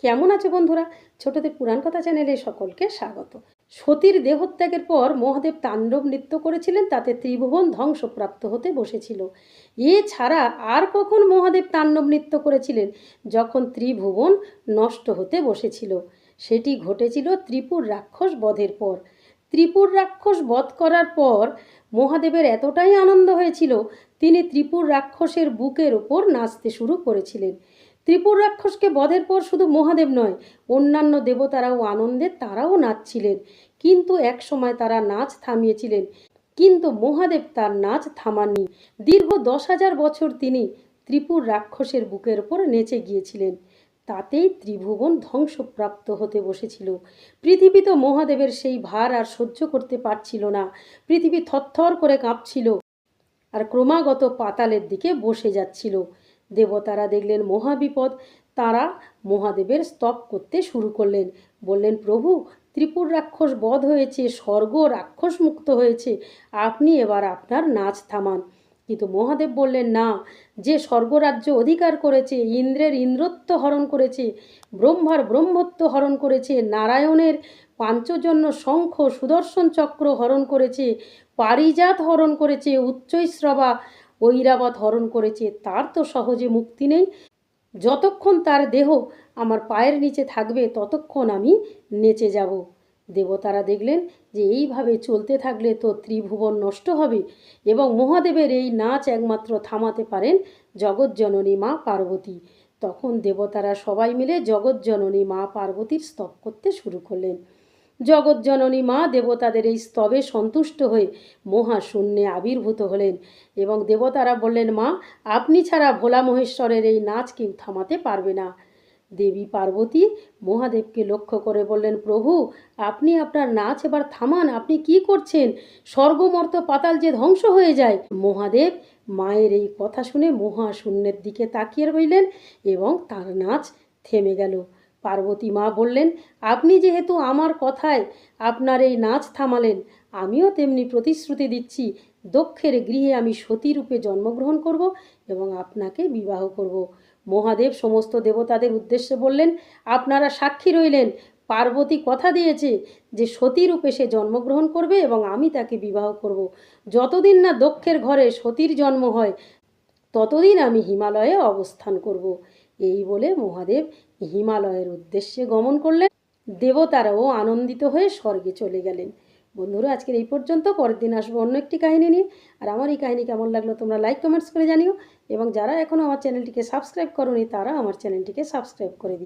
কেমন আছে বন্ধুরা? ছোটদের পুরাণ কথা চ্যানেলে সকলকে স্বাগত। সতীর দেহত্যাগের পর মহাদেব তাণ্ডব নৃত্য করেছিলেন, তাতে ত্রিভুবন ধ্বংসপ্রাপ্ত হতে বসেছিল। এছাড়া আর কখন মহাদেব তাণ্ডব নৃত্য করেছিলেন? যখন ত্রিভুবন নষ্ট হতে বসেছিল। সেটি ঘটেছিল ত্রিপুর রাক্ষস বধের পর। ত্রিপুর রাক্ষস বধ করার পর মহাদেবের এতটাই আনন্দ হয়েছিল, তিনি ত্রিপুর রাক্ষসের বুকের ওপর নাচতে শুরু করেছিলেন। ত্রিপুর রাক্ষসকে বধের পর শুধু মহাদেব নয়, অন্যান্য দেবতারাও আনন্দে তারাও নাচছিলেন। কিন্তু এক সময় তারা নাচ থামিয়েছিলেন, কিন্তু মহাদেব তার নাচ থামাননি। দীর্ঘ 10,000 বছর তিনি ত্রিপুর রাক্ষসের বুকের ওপর নেচে গিয়েছিলেন। তাতেই ত্রিভুবন ধ্বংসপ্রাপ্ত হতে বসেছিল। পৃথিবী তো মহাদেবের সেই ভার আর সহ্য করতে পারছিল না। পৃথিবী থরথর করে কাঁপছিল আর ক্রমাগত পাতালের দিকে বসে যাচ্ছিল। দেবতারা দেখলেন মহাবিপদ। তারা মহাদেবের স্তব করতে শুরু করলেন। বললেন, প্রভু, ত্রিপুর রাক্ষস বধ হয়েছে, স্বর্গ রাক্ষস মুক্ত হয়েছে, আপনি এবার আপনার নাচ থামান। কিন্তু মহাদেব বললেন, না, যে স্বর্গরাজ্য অধিকার করেছে, ইন্দ্রের ইন্দ্রত্ব হরণ করেছে, ব্রহ্মার ব্রহ্মত্ব হরণ করেছে, নারায়ণের পাঞ্চজন্য শঙ্খ সুদর্শন চক্র হরণ করেছে, পারিজাত হরণ করেছে, উচ্চৈশ্রবা ঐরাবত হরণ করেছে, তার তো সহজে মুক্তি নেই। যতক্ষণ তার দেহ আমার পায়ের নিচে থাকবে ততক্ষণ আমি নেচে যাব। দেবতারা দেখলেন যে এইভাবে চলতে থাকলে তো ত্রিভুবন নষ্ট হবে, এবং মহাদেবের এই নাচ একমাত্র থামাতে পারেন জগৎজননী মা পার্বতী। তখন দেবতারা সবাই মিলে জগৎজননী মা পার্বতীর স্তব করতে শুরু করলেন। জগৎজননী মা দেবতাদের এই স্তবে সন্তুষ্ট হয়ে মহাশূন্যে আবির্ভূত হলেন, এবং দেবতারা বললেন, মা, আপনি ছাড়া ভোলা মহেশ্বরের এই নাচ কেউ থামাতে পারবে না। দেবী পার্বতী মহাদেবকে লক্ষ্য করে বললেন, প্রভু, আপনি আপনার নাচ এবার থামান। আপনি কি করছেন? স্বর্গমর্ত পাতাল যে ধ্বংস হয়ে যায়। মহাদেব মায়ের এই কথা শুনে মহাশূন্যের দিকে তাকিয়ে রইলেন এবং তার নাচ থেমে গেল। পার্বতী মা বললেন, আপনি যেহেতু আমার কথায় আপনার এই নাচ থামালেন, আমিও তেমনি প্রতিশ্রুতি দিচ্ছি, দক্ষের গৃহে আমি সতীরূপে জন্মগ্রহণ করব এবং আপনাকে বিবাহ করব। মহাদেব সমস্ত দেবতাদের উদ্দেশ্যে বললেন, আপনারা সাক্ষী রইলেন, পার্বতী কথা দিয়েছে যে সতীরূপে সে জন্মগ্রহণ করবে এবং আমি তাকে বিবাহ করব। যতদিন না দক্ষের ঘরে সতীর জন্ম হয় ততদিন আমি হিমালয়ে অবস্থান করব। এই বলে মহাদেব হিমালয়ের উদ্দেশ্যে গমন করলেন। দেবতারাও আনন্দিত হয়ে স্বর্গে চলে গেলেন। বন্ধুরা, আজকের এই পর্যন্ত। পরের দিন আসবো অন্য একটি কাহিনী নিয়ে। আর আমার এই কাহিনী কেমন লাগলো তোমরা লাইক কমেন্টস করে জানিও, এবং যারা এখনও আমার চ্যানেলটিকে সাবস্ক্রাইব করোনি তারা আমার চ্যানেলটিকে সাবস্ক্রাইব করে দিও।